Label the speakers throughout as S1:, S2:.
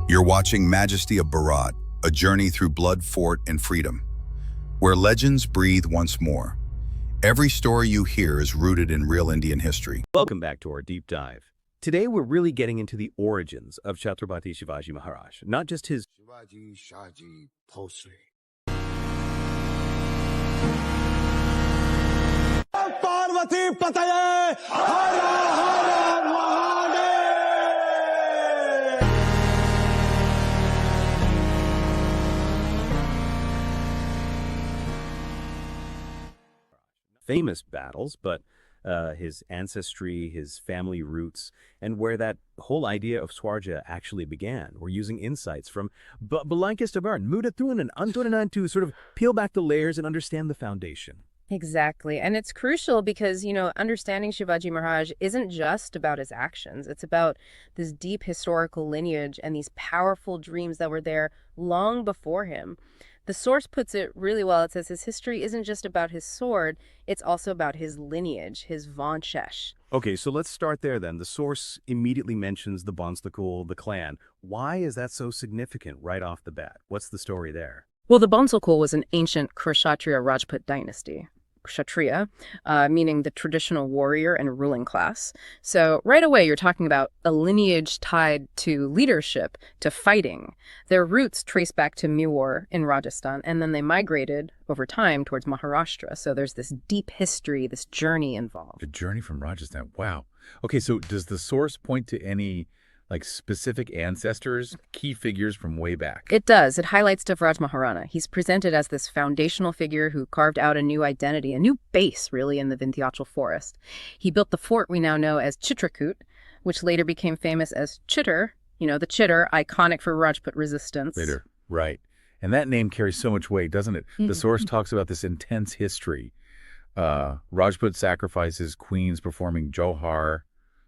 S1: You're watching Majesty of Bharat, a journey through blood, fort, and freedom, where legends breathe once more. Every story you hear is rooted in real Indian history.
S2: Welcome back to our deep dive. Today we're really getting into the origins of Chhatrapati Shivaji Maharaj, not just his
S3: Shivaji Shaji Bhosle. Parvati Pataye Hara Hara Mahadev.
S2: famous battles, but his ancestry, his family roots, and where that whole idea of Swarajya actually began. We're using insights from Majesty of Bharat, Mudatun and Untold to sort of peel back the layers and understand the foundation.
S4: Exactly. And it's crucial because, understanding Shivaji Maharaj isn't just about his actions. It's about this deep historical lineage and these powerful dreams that were there long before him. The source puts it really well. It says his history isn't just about his sword, it's also about his lineage, his Vanchesh.
S2: Okay, so let's start there then. The source immediately mentions the Bonstakul, the clan. Why is that so significant right off the bat? What's the story there?
S4: Well, the Bonstakul was an ancient Kshatriya Rajput dynasty. Kshatriya, meaning the traditional warrior and ruling class. So right away, you're talking about a lineage tied to leadership, to fighting. Their roots trace back to Mewar in Rajasthan, and then they migrated over time towards Maharashtra. So there's this deep history, this journey involved.
S5: A journey from Rajasthan. Wow. Okay, so does the source point to any specific ancestors, key figures from way back?
S4: It does. It highlights Devraj Maharana. He's presented as this foundational figure who carved out a new identity, a new base, really, in the Vindhyachal forest. He built the fort we now know as Chitrakoot, which later became famous as Chittor, the Chittor, iconic for Rajput resistance.
S5: Later, right. And that name carries so much weight, doesn't it? The source talks about this intense history. Rajput sacrifices, queens performing Johar,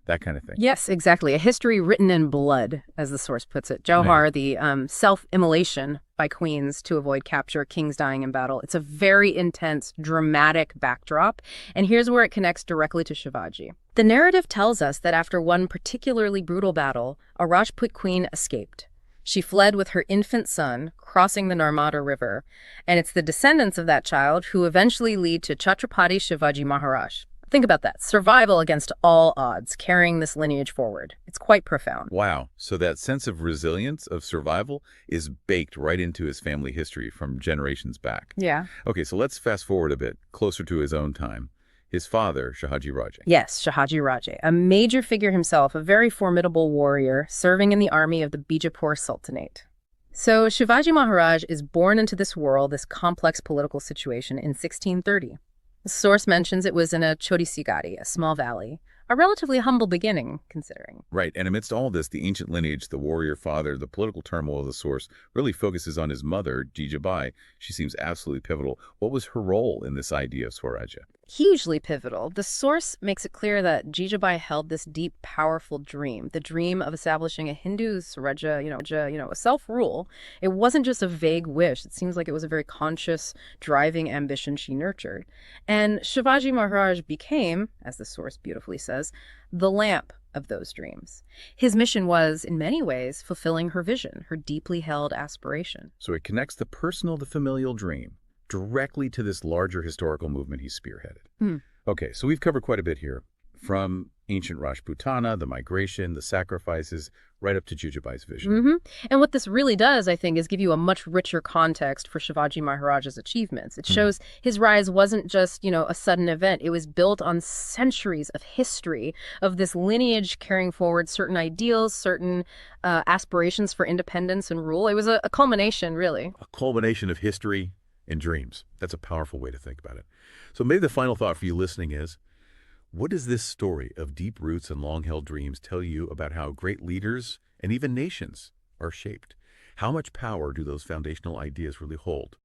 S5: that kind of thing.
S4: Yes, exactly. A history written in blood, as the source puts it. Johar, the self-immolation by queens to avoid capture, kings dying in battle. It's a very intense, dramatic backdrop. And here's where it connects directly to Shivaji. The narrative tells us that after one particularly brutal battle, a Rajput queen escaped. She fled with her infant son, crossing the Narmada River. And it's the descendants of that child who eventually lead to Chhatrapati Shivaji Maharaj. Think about that. Survival against all odds, carrying this lineage forward. It's quite profound.
S5: Wow. So that sense of resilience, of survival, is baked right into his family history from generations back.
S4: Yeah.
S5: Okay, so let's fast forward a bit, closer to his own time. His father, Shahaji Raje.
S4: Yes, Shahaji Raje, a major figure himself, a very formidable warrior, serving in the army of the Bijapur Sultanate. So Shivaji Maharaj is born into this world, this complex political situation, in 1630. The source mentions it was in a Chodisigari, a small valley, a relatively humble beginning, considering.
S5: Right, and amidst all this, the ancient lineage, the warrior father, the political turmoil of the source really focuses on his mother, Jijabai. She seems absolutely pivotal. What was her role in this idea of Swarajya?
S4: Hugely pivotal. The source makes it clear that Jijabai held this deep, powerful dream, the dream of establishing a Hindu Swarajya, a self-rule. It wasn't just a vague wish. It seems like it was a very conscious, driving ambition she nurtured. And Shivaji Maharaj became, as the source beautifully says, the lamp of those dreams. His mission was, in many ways, fulfilling her vision, her deeply held aspiration.
S5: So it connects the personal, the familial dream, directly to this larger historical movement he spearheaded. Okay, so we've covered quite a bit here, from ancient Rajputana, the migration, the sacrifices, right up to Jijabai's vision.
S4: And what this really does, I think, is give you a much richer context for Shivaji Maharaj's achievements. It shows his rise wasn't just, a sudden event. It was built on centuries of history, of this lineage carrying forward certain ideals, certain aspirations for independence and rule. It was a culmination, really.
S5: A culmination of history and dreams. That's a powerful way to think about it. So maybe the final thought for you listening is, what does this story of deep roots and long-held dreams tell you about how great leaders and even nations are shaped? How much power do those foundational ideas really hold?